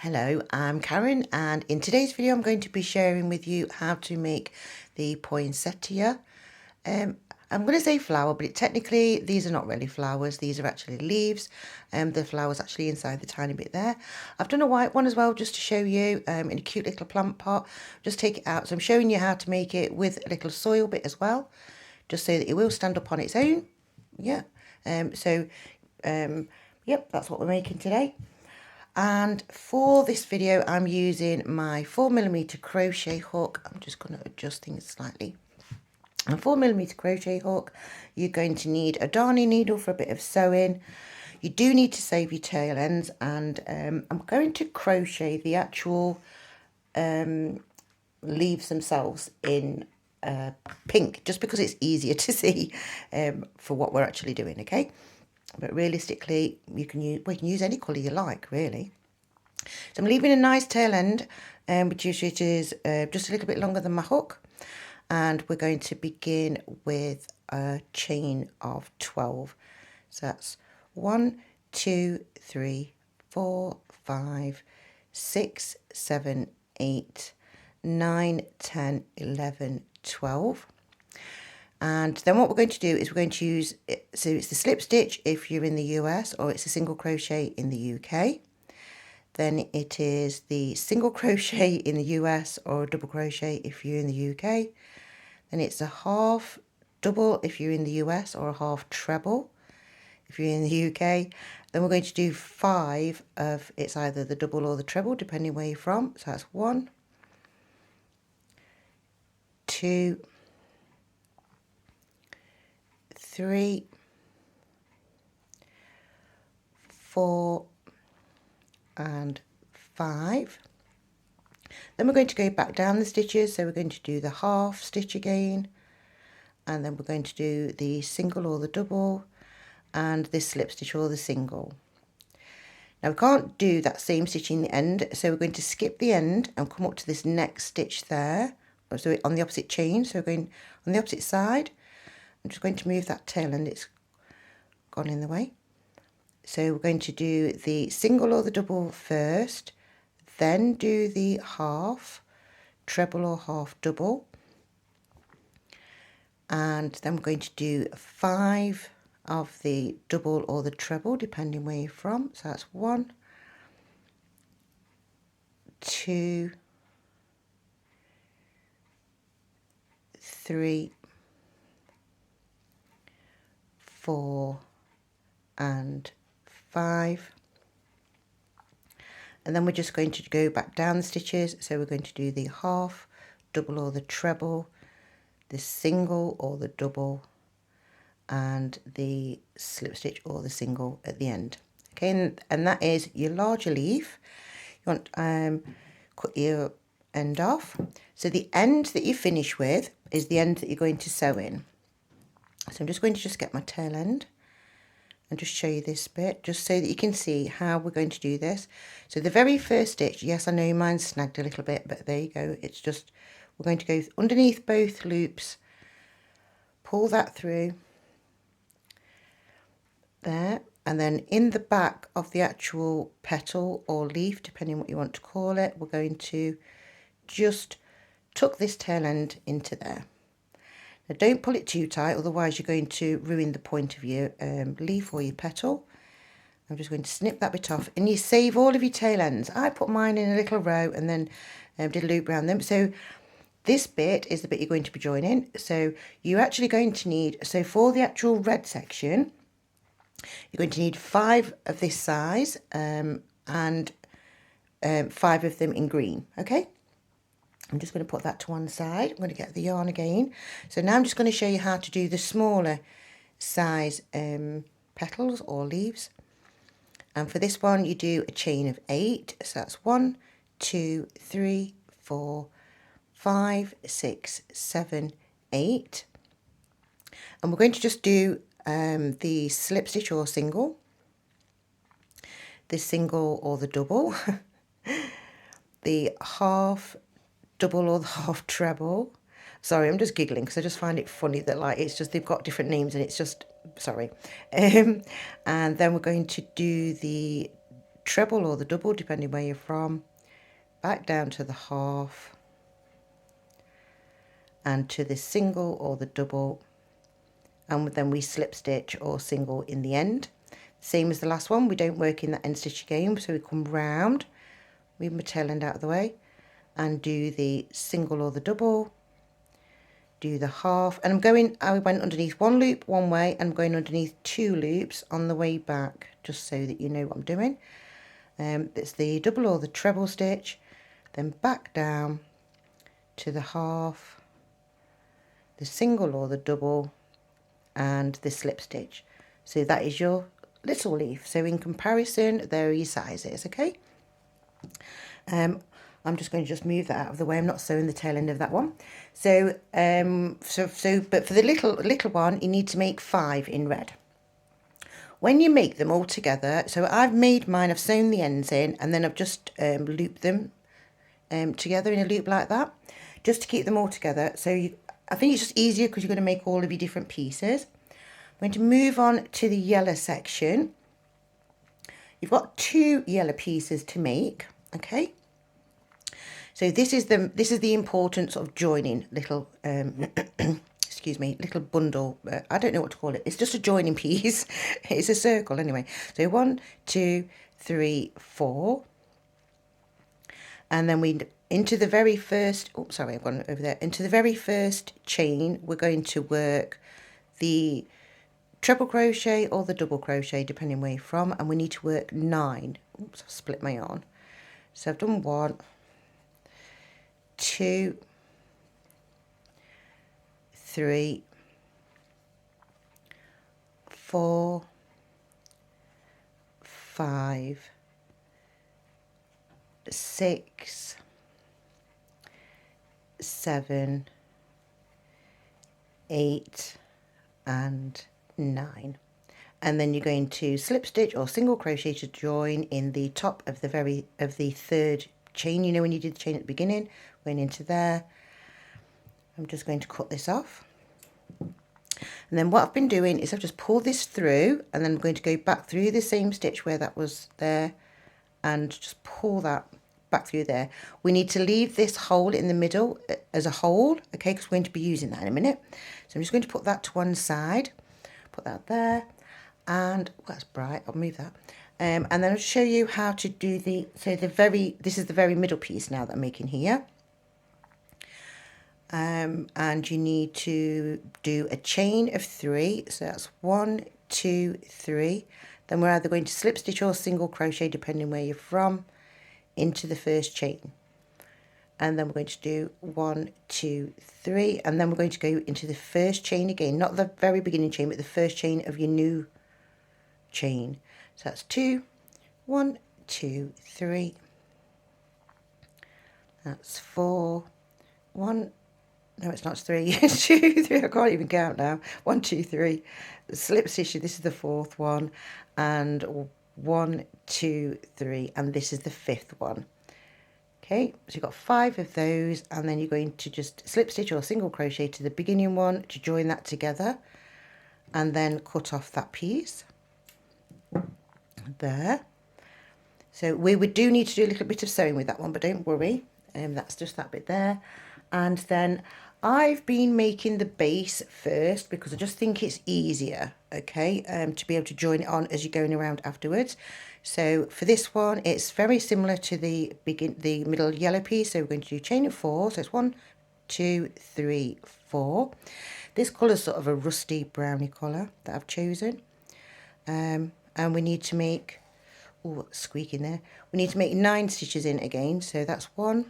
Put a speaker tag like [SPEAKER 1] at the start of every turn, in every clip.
[SPEAKER 1] Hello, I'm Karen, and in today's video I'm going to be sharing with you how to make the poinsettia. I'm going to say flower, but technically these are not really flowers, these are actually leaves. The flower's actually inside the tiny bit there. I've done a white one as well just to show you in a cute little plant pot. Just take it out, so I'm showing you how to make it with a little soil bit as well, just so that it will stand up on its own. Yeah, yep, that's what we're making today. And for this video I'm using my 4mm crochet hook. I'm just going to adjust things slightly. A 4mm crochet hook. You're going to need a darning needle for a bit of sewing. You do need to save your tail ends, and I'm going to crochet the actual leaves themselves in pink, just because it's easier to see for what we're actually doing, okay? But realistically you can use any colour you like, really. So I'm leaving a nice tail end, which usually is just a little bit longer than my hook. And we're going to begin with a chain of 12. So that's 1, 2, 3, 4, 5, 6, 7, 8, 9, 10, 11, 12. And then what we're going to do is we're going to use, so it's the slip stitch if you're in the US, or it's a single crochet in the UK. Then it is the single crochet in the US, or a double crochet if you're in the UK. Then it's a half double if you're in the US, or a half treble if you're in the UK. Then we're going to do 5 of, it's either the double or the treble depending where you're from. So that's 1, 2, 3, 4 and 5. Then we're going to go back down the stitches, so we're going to do the half stitch again, and then we're going to do the single or the double, and this slip stitch or the single. Now we can't do that same stitch in the end, so we're going to skip the end and come up to this next stitch there, so on the opposite chain. So we're going on the opposite side. I'm just going to move that tail end, it's gone in the way. So we're going to do the single or the double first, then do the half treble or half double, and then we're going to do 5 of the double or the treble depending where you're from. So that's 1, 2, 3, 4 and 5. And then we're just going to go back down the stitches, so we're going to do the half double or the treble, the single or the double, and the slip stitch or the single at the end. Okay, and that is your larger leaf. You want cut your end off, so the end that you finish with is the end that you're going to sew in. So I'm just going to get my tail end and just show you this bit, just so that you can see how we're going to do this. So the very first stitch, yes, I know mine's snagged a little bit, but there you go. It's just, we're going to go underneath both loops, pull that through there, and then in the back of the actual petal or leaf, depending what you want to call it, we're going to just tuck this tail end into there. Now don't pull it too tight, otherwise you're going to ruin the point of your leaf or your petal. I'm just going to snip that bit off, and you save all of your tail ends. I put mine in a little row and then did a loop around them. So this bit is the bit you're going to be joining. So you're actually going to need, so for the actual red section, you're going to need 5 of this size and 5 of them in green, okay? I'm just going to put that to one side. I'm going to get the yarn again. So now I'm just going to show you how to do the smaller size petals or leaves. And for this one, you do a chain of 8. So that's 1, 2, 3, 4, 5, 6, 7, 8. And we're going to just do the slip stitch or single, the single or the double, the half double or the half treble. Sorry, I'm just giggling because I just find it funny that, like, it's just they've got different names and it's just, sorry. And then we're going to do the treble or the double, depending where you're from, back down to the half, and to the single or the double, and then we slip stitch or single in the end. Same as the last one, we don't work in that end stitch again, so we come round, move my tail end out of the way, and do the single or the double, do the half, and I went underneath one loop one way, and I'm going underneath 2 loops on the way back, just so that you know what I'm doing. It's the double or the treble stitch, then back down to the half, the single or the double, and the slip stitch. So that is your little leaf. So in comparison, there are your sizes, okay? I'm just going to just move that out of the way. I'm not sewing the tail end of that one. So, but for the little one, you need to make 5 in red. When you make them all together, so I've made mine, I've sewn the ends in, and then I've just looped them together in a loop like that, just to keep them all together. So I think it's just easier because you're going to make all of your different pieces. I'm going to move on to the yellow section. You've got 2 yellow pieces to make, okay? So this is the importance of joining little excuse me, little bundle. I don't know what to call it. It's just a joining piece. It's a circle anyway. So 1, 2, 3, 4, and then we into the very first. Oh, sorry, I've gone over there. Into the very first chain, we're going to work the treble crochet or the double crochet, depending where you're from, and we need to work 9. Oops, I've split my yarn. So I've done 1, 2, 3, 4, 5, 6, 7, 8, and 9. And then you're going to slip stitch or single crochet to join in the top of the third chain. You know, when you did the chain at the beginning, went into there. I'm just going to cut this off, and then what I've been doing is I've just pulled this through, and then I'm going to go back through the same stitch where that was there, and just pull that back through there. We need to leave this hole in the middle as a hole, okay, because we're going to be using that in a minute. So I'm just going to put that to one side, put that there, and well, that's bright, I'll move that. And then I'll show you how to do this is the very middle piece now that I'm making here. And you need to do a chain of 3, so that's 1, 2, 3. Then we're either going to slip stitch or single crochet, depending where you're from, into the first chain. And then we're going to do 1, 2, 3, and then we're going to go into the first chain again, not the very beginning chain, but the first chain of your new chain. So that's 2, 1, 2, 3. That's 4, 1. No, it's not 3. 2, 3. I can't even count now. 1, 2, 3. Slip stitch. This is the 4th one, and 1, 2, 3, and this is the 5th one. Okay, so you've got 5 of those, and then you're going to just slip stitch or single crochet to the beginning one to join that together, and then cut off that piece there. So we do need to do a little bit of sewing with that one, but don't worry, that's just that bit there. And then I've been making the base first because I just think it's easier, okay, to be able to join it on as you're going around afterwards. So for this one, it's very similar to the middle yellow piece. So we're going to do chain of 4. So it's 1, 2, 3, 4. This colour is sort of a rusty browny colour that I've chosen. And we need to make, oh, squeak in there. We need to make 9 stitches in again. So that's 1,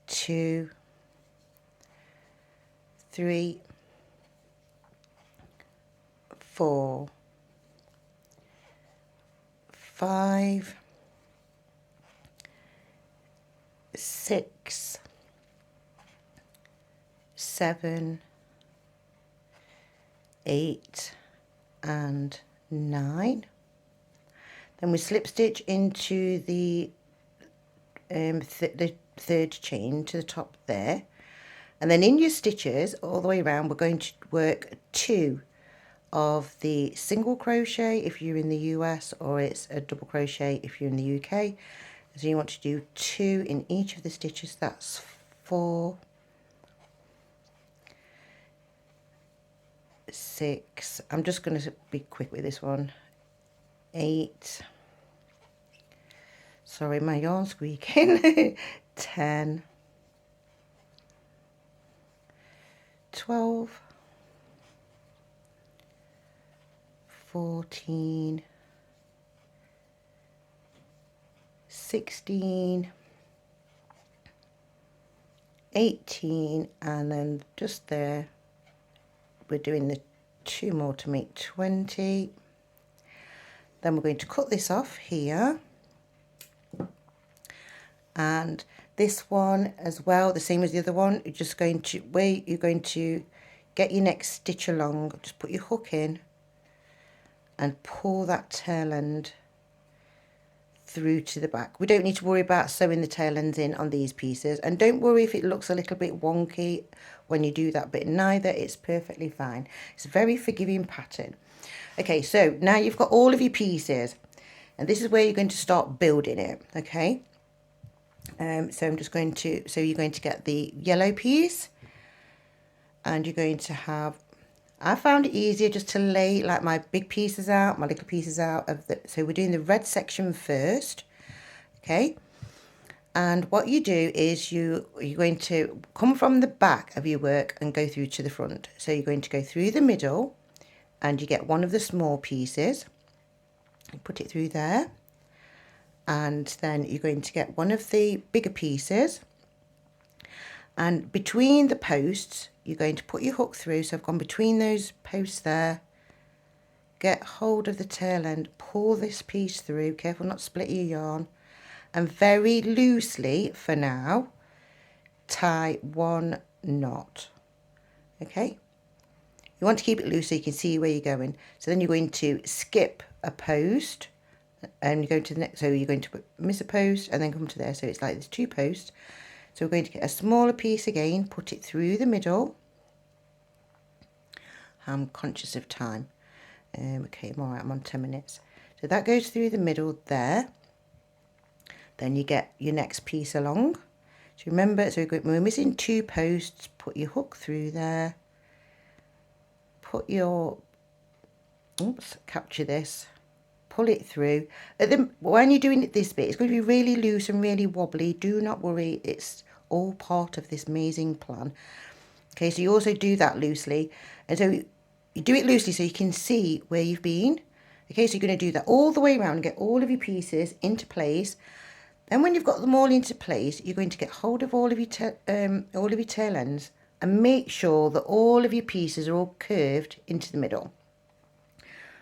[SPEAKER 1] 2, 3, 4, 5, 6, 7, 8, and 9. Then we slip stitch into the third chain to the top there, and then in your stitches all the way around we're going to work 2 of the single crochet if you're in the US, or it's a double crochet if you're in the UK. So you want to do 2 in each of the stitches. That's 4, 6, I'm just going to be quick with this one, 8, sorry my yarn squeaking, 10, 12, 14, 16, 18, and then just there we're doing the 2 more to make 20. Then we're going to cut this off here, and this one as well, the same as the other one. You're just going to you're going to get your next stitch along, just put your hook in and pull that tail end through to the back. We don't need to worry about sewing the tail ends in on these pieces, and don't worry if it looks a little bit wonky when you do that bit neither, it's perfectly fine. It's a very forgiving pattern. Okay, so now you've got all of your pieces, and this is where you're going to start building it. Okay, so I'm just going to, so you're going to get the yellow piece, and you're going to have, I found it easier just to lay like my big pieces out, my little pieces out of the, so we're doing the red section first. Okay, and what you do is you're going to come from the back of your work and go through to the front. So you're going to go through the middle, and you get one of the small pieces, you put it through there, and then you're going to get one of the bigger pieces, and between the posts you're going to put your hook through. So I've gone between those posts there, get hold of the tail end, pull this piece through, careful not to split your yarn, and very loosely for now tie 1 knot. Okay, you want to keep it loose so you can see where you're going. So then you're going to skip a post and you go to the next, so you're going to miss a post and then come to there, so it's like there's 2 posts. So we're going to get a smaller piece again, put it through the middle. I'm conscious of time. Okay, I'm all right, I'm on 10 minutes. So that goes through the middle there. Then you get your next piece along. So remember, so we're missing 2 posts, put your hook through there. Put your, oops, capture this, pull it through. When you're doing it this bit, it's going to be really loose and really wobbly. Do not worry, it's all part of this amazing plan. Okay, so you also do that loosely, and so you do it loosely so you can see where you've been. Okay, so you're going to do that all the way around and get all of your pieces into place. Then when you've got them all into place, you're going to get hold of all of your tail ends and make sure that all of your pieces are all curved into the middle.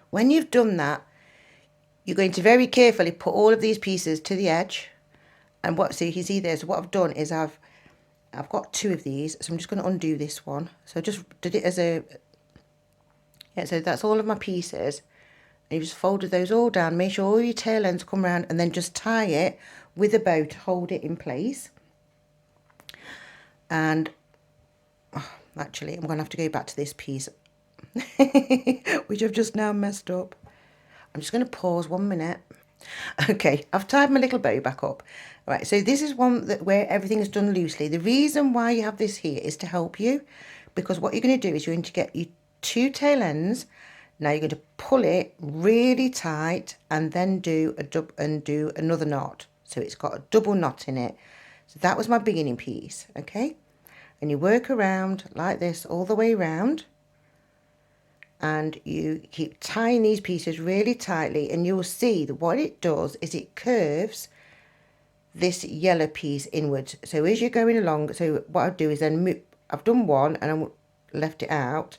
[SPEAKER 1] When you've done that, you're going to very carefully put all of these pieces to the edge. And so you can see there, so what I've done is I've got 2 of these, so I'm just going to undo this one. So I just did it as a, yeah, so that's all of my pieces. And you just folded those all down, make sure all your tail ends come around, and then just tie it with a bow to hold it in place. And actually, I'm going to have to go back to this piece, which I've just now messed up. I'm just going to pause 1 minute. Okay, I've tied my little bow back up. Right, so this is one where everything is done loosely. The reason why you have this here is to help you, because what you're going to do is you're going to get your 2 tail ends. Now you're going to pull it really tight and then do another knot. So it's got a double knot in it. So that was my beginning piece, okay? And you work around like this all the way around, and you keep tying these pieces really tightly, and you'll see that what it does is it curves this yellow piece inwards. So as you're going along, so what I'll do is then move, I've done one and I left it out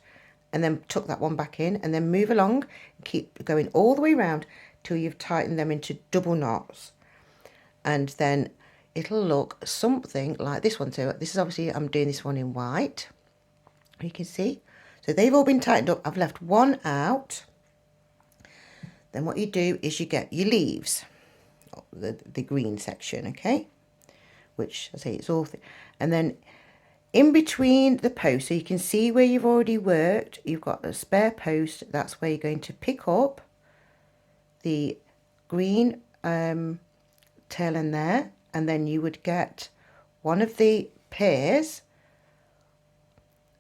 [SPEAKER 1] and then tuck that one back in, and then move along and keep going all the way around till you've tightened them into double knots. And then it'll look something like this one. So this is obviously, I'm doing this one in white, you can see. So they've all been tightened up. I've left one out. Then what you do is you get your leaves, the green section, okay, which I say it's all and then in between the posts, so you can see where you've already worked, you've got a spare post. That's where you're going to pick up the green tail end there, and then you would get one of the pairs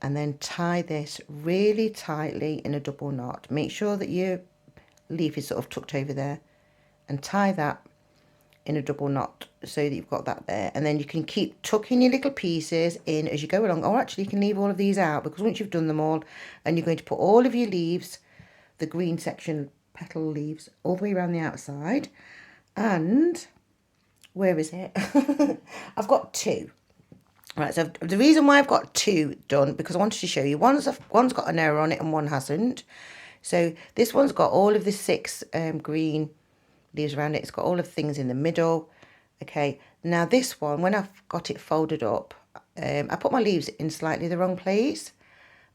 [SPEAKER 1] and then tie this really tightly in a double knot. Make sure that your leaf is sort of tucked over there, and tie that in a double knot so that you've got that there. And then you can keep tucking your little pieces in as you go along. Or actually you can leave all of these out, because once you've done them all, and you're going to put all of your leaves, the green section, petal leaves, all the way around the outside. And where is it? I've got two. Right, so the reason why I've got two done, because I wanted to show you, one's got an error on it and one hasn't. So this one's got all of the 6 green leaves around it. It's got all of the things in the middle. Okay, now this one, when I've got it folded up, I put my leaves in slightly the wrong place,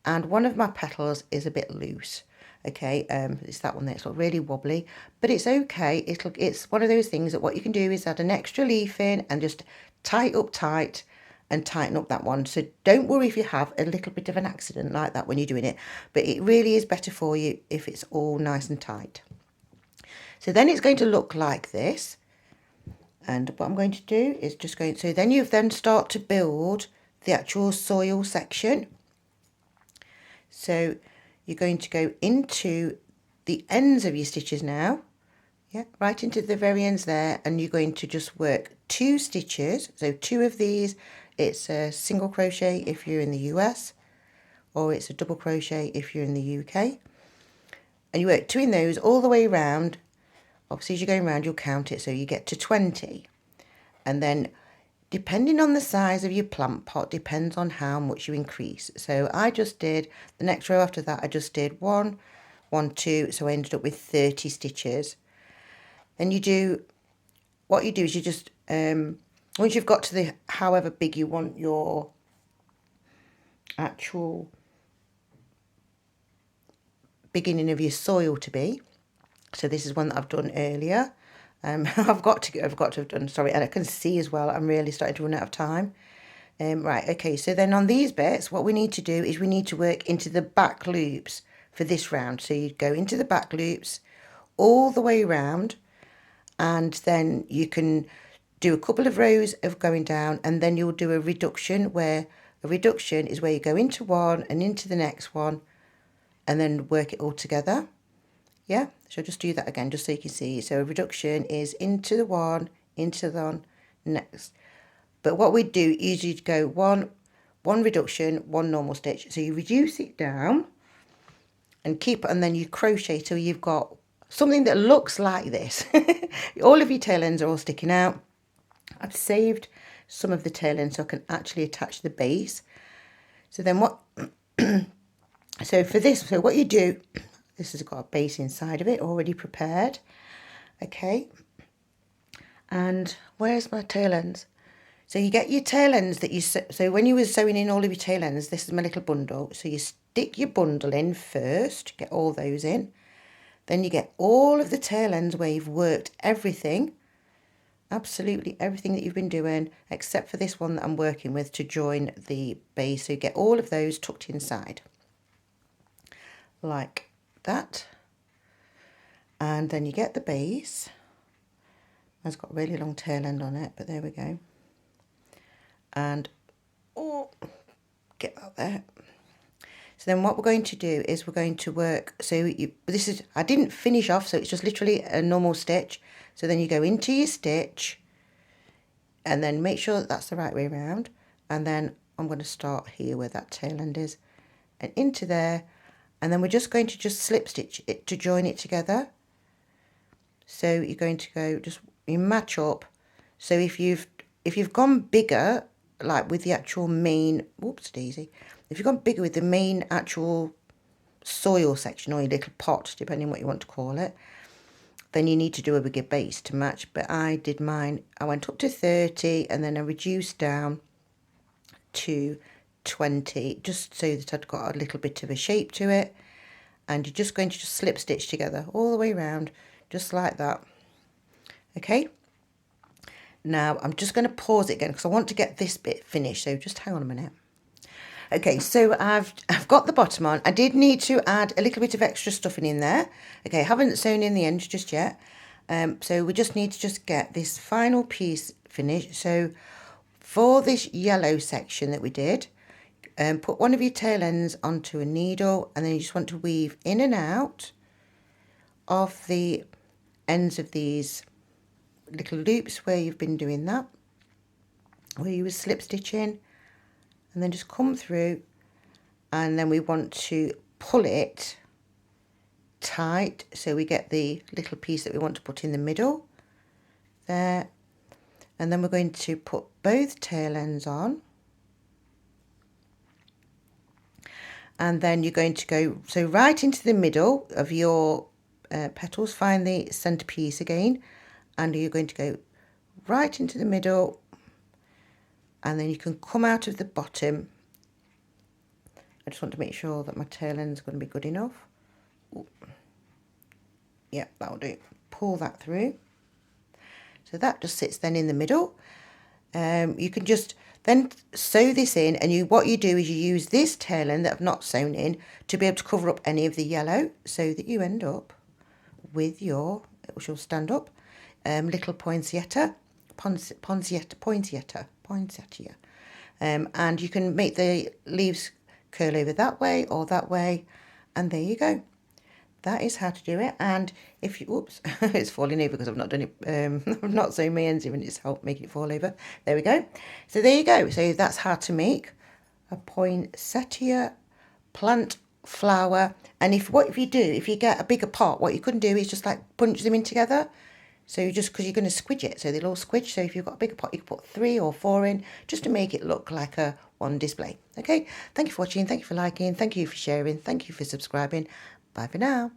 [SPEAKER 1] and one of my petals is a bit loose. Okay, it's that one there. It's not really wobbly, but it's okay. It's one of those things that what you can do is add an extra leaf in and just tie it up tight and tighten up that one. So don't worry if you have a little bit of an accident like that when you're doing it, but it really is better for you if it's all nice and tight. So then it's going to look like this. And what I'm going to do is just going, so then you then start to build the actual soil section. So you're going to go into the ends of your stitches now. Yeah, right into the very ends there, and you're going to just work 2 stitches. So 2 of these, it's a single crochet if you're in the US, or it's a double crochet if you're in the UK. And you work 2 in those all the way around. Obviously, as you're going around, you'll count it, so you get to 20. And then, depending on the size of your plant pot, depends on how much you increase. So I just did, the next row after that, I just did 1, 1, 2, so I ended up with 30 stitches. Then you do, what you do is you just, once you've got to the, however big you want your actual beginning of your soil to be. So this is one that I've done earlier. I've got to have done, sorry, and I can see as well, I'm really starting to run out of time. Right, okay, so then on these bits, what we need to do is we need to work into the back loops for this round. So you go into the back loops all the way around, and then you can do a couple of rows of going down, and then you'll do a reduction, where a reduction is where you go into one and into the next one and then work it all together. Yeah, so just do that again just so you can see. So a reduction is into the one, into the one, next. But what we do is you go one reduction, 1 normal stitch. So you reduce it down and keep, and then you crochet till you've got something that looks like this. All of your tail ends are all sticking out. I've saved some of the tail ends so I can actually attach the base. So then what, so for this, so what you do, this has got a base inside of it already prepared. Okay. And where's my tail ends? So you get your tail ends that you, so when you were sewing in all of your tail ends, this is my little bundle. So you stick your bundle in first, get all those in. Then you get all of the tail ends where you've worked everything, absolutely everything that you've been doing, except for this one that I'm working with to join the base. So you get all of those tucked inside, like that. And then you get the base. It's got a really long tail end on it, but there we go. And, oh, get that there. So then what we're going to do is we're going to work, so this is, I didn't finish off, so it's just literally a normal stitch. So then you go into your stitch and then make sure that that's the right way around. And then I'm going to start here where that tail end is and into there. And then we're just going to just slip stitch it to join it together. So you're going to go, just, you match up. So if you've gone bigger, like with the actual main, whoops daisy, if you've gone bigger with the main actual soil section or your little pot, depending what you want to call it, then you need to do a bigger base to match. But I did mine, I went up to 30 and then I reduced down to 20, just so that I'd got a little bit of a shape to it. And you're just going to just slip stitch together all the way around, just like that. Okay. Now I'm just going to pause it again because I want to get this bit finished, so just hang on a minute. Okay, so I've got the bottom on. I did need to add a little bit of extra stuffing in there. Okay, I haven't sewn in the ends just yet. So we just need to just get this final piece finished. So for this yellow section that we did, put one of your tail ends onto a needle, and then you just want to weave in and out of the ends of these little loops where you've been doing that, where you were slip stitching, and then just come through, and then we want to pull it tight so we get the little piece that we want to put in the middle there, and then we're going to put both tail ends on, and then you're going to go so right into the middle of your petals. Find the center piece again, and you're going to go right into the middle, and then you can come out of the bottom. I just want to make sure that my tail end is going to be good enough. Ooh. Yeah, that'll do. Pull that through. So that just sits then in the middle. You can just then sew this in, and what you do is you use this tail end that I've not sewn in to be able to cover up any of the yellow, so that you end up with your, which will stand up, little poinsettia. And you can make the leaves curl over that way or that way, and there you go. That is how to do it. And if you, oops, it's falling over because I've not done it, I've not sewn my ends in, and it's helped making it fall over. There we go. So there you go. So that's how to make a poinsettia plant flower. And if you get a bigger pot, what you couldn't do is just like punch them in together. So just because you're going to squidge it, so they'll all squidge. So if you've got a bigger pot, you can put 3 or 4 in, just to make it look like a one display. Okay, thank you for watching, thank you for liking, thank you for sharing, thank you for subscribing. Bye for now.